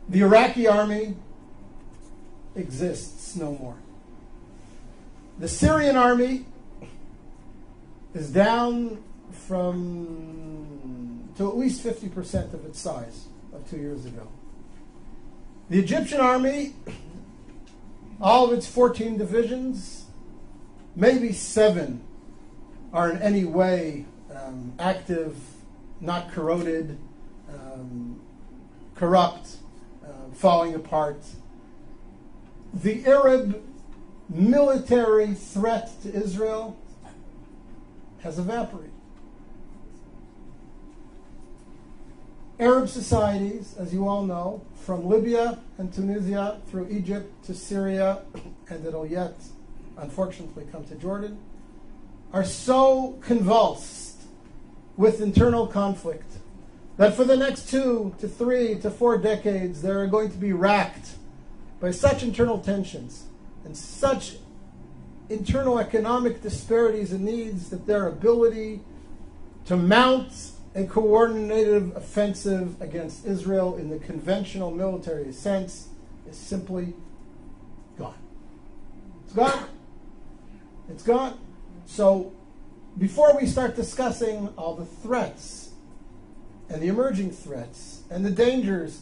The Iraqi army exists no more. The Syrian army is down to at least 50% of its size of 2 years ago. The Egyptian army, all of its 14 divisions, maybe 7 are in any way active, not corroded, corrupt, falling apart. The Arab military threat to Israel has evaporated. Arab societies, as you all know, from Libya and Tunisia through Egypt to Syria, and it'll yet, unfortunately, come to Jordan, are so convulsed with internal conflict that for the next 2 to 3 to 4 decades, they're going to be racked by such internal tensions and such internal economic disparities and needs that their ability to mount a coordinated offensive against Israel in the conventional military sense is simply gone. It's gone. It's gone. So before we start discussing all the threats and the emerging threats and the dangers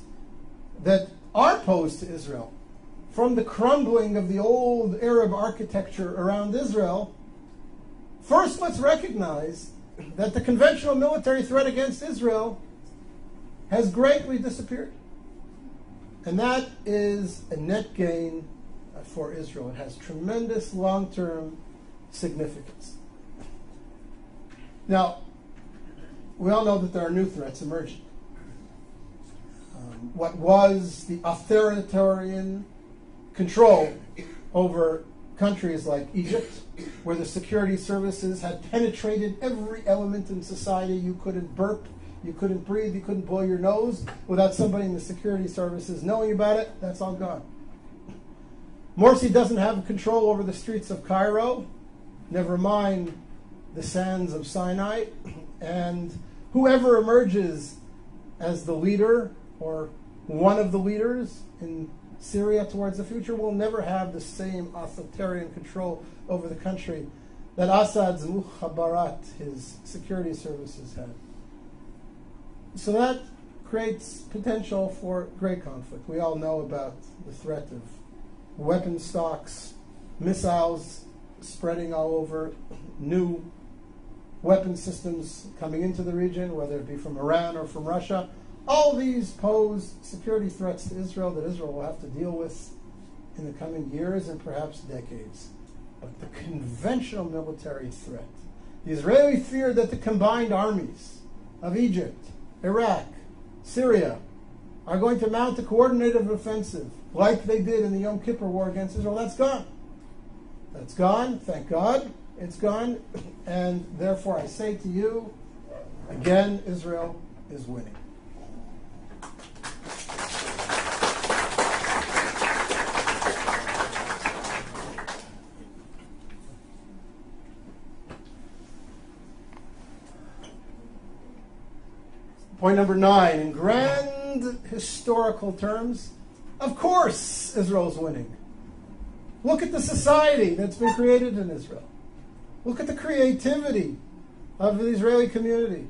that are posed to Israel from the crumbling of the old Arab architecture around Israel, first let's recognize that the conventional military threat against Israel has greatly disappeared. And that is a net gain for Israel. It has tremendous long-term significance. Now, we all know that there are new threats emerging. What was the authoritarian control over countries like Egypt, where the security services had penetrated every element in society. You couldn't burp, you couldn't breathe, you couldn't blow your nose without somebody in the security services knowing about it. That's all gone. Morsi doesn't have control over the streets of Cairo, never mind the sands of Sinai, and whoever emerges as the leader or one of the leaders in Syria towards the future will never have the same authoritarian control over the country that Assad's Mukhabarat, his security services, had. So that creates potential for great conflict. We all know about the threat of weapon stocks, missiles spreading all over, new weapon systems coming into the region, whether it be from Iran or from Russia. All these pose security threats to Israel that Israel will have to deal with in the coming years and perhaps decades. But the conventional military threat, the Israeli fear that the combined armies of Egypt, Iraq, Syria are going to mount a coordinated offensive like they did in the Yom Kippur War against Israel, that's gone. That's gone, thank God, it's gone. And therefore I say to you, again, Israel is winning. Point number 9, in grand historical terms, of course Israel's winning. Look at the society that's been created in Israel. Look at the creativity of the Israeli community.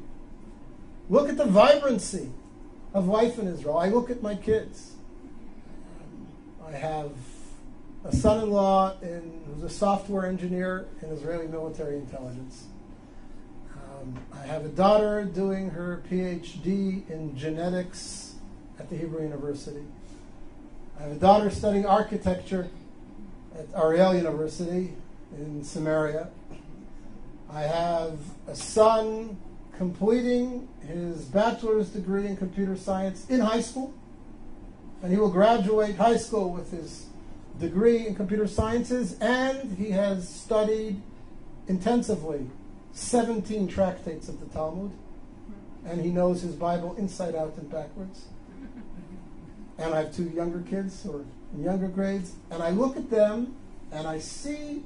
Look at the vibrancy of life in Israel. I look at my kids. I have a son-in-law who's a software engineer in Israeli military intelligence. I have a daughter doing her PhD in genetics at the Hebrew University. I have a daughter studying architecture at Ariel University in Samaria. I have a son completing his bachelor's degree in computer science in high school, and he will graduate high school with his degree in computer sciences, and he has studied intensively 17 tractates of the Talmud, and he knows his Bible inside out and backwards. And I have 2 younger kids who are in younger grades, and I look at them and I see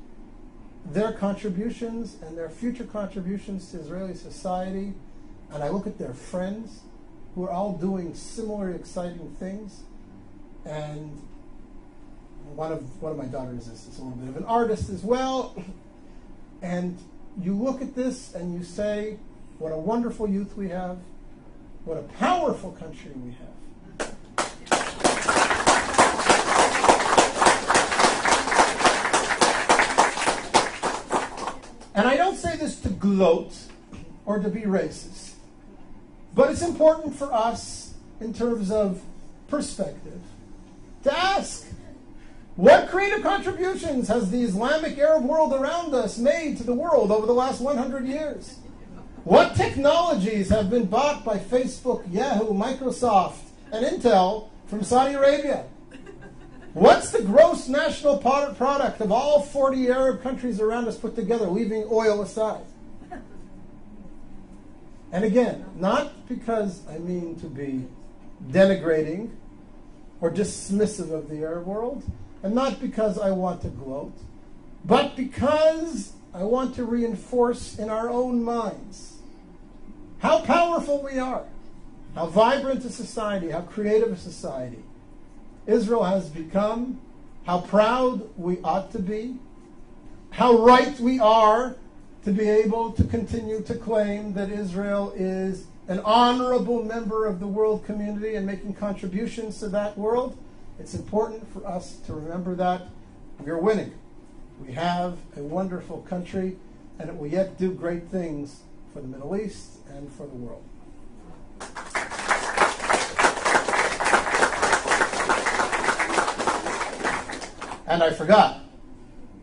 their contributions and their future contributions to Israeli society, and I look at their friends who are all doing similar exciting things, And one of my daughters is a little bit of an artist as well. And you look at this and you say, what a wonderful youth we have. What a powerful country we have. And I don't say this to gloat or to be racist, but it's important for us in terms of perspective to ask, what creative contributions has the Islamic Arab world around us made to the world over the last 100 years? What technologies have been bought by Facebook, Yahoo, Microsoft, and Intel from Saudi Arabia? What's the gross national product of all 40 Arab countries around us put together, leaving oil aside? And again, not because I mean to be denigrating or dismissive of the Arab world, and not because I want to gloat, but because I want to reinforce in our own minds how powerful we are, how vibrant a society, how creative a society Israel has become, how proud we ought to be, how right we are to be able to continue to claim that Israel is an honorable member of the world community and making contributions to that world. It's important for us to remember that we're winning. We have a wonderful country, and it will yet do great things for the Middle East and for the world. And I forgot,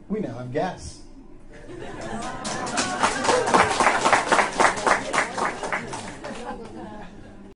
we now have gas.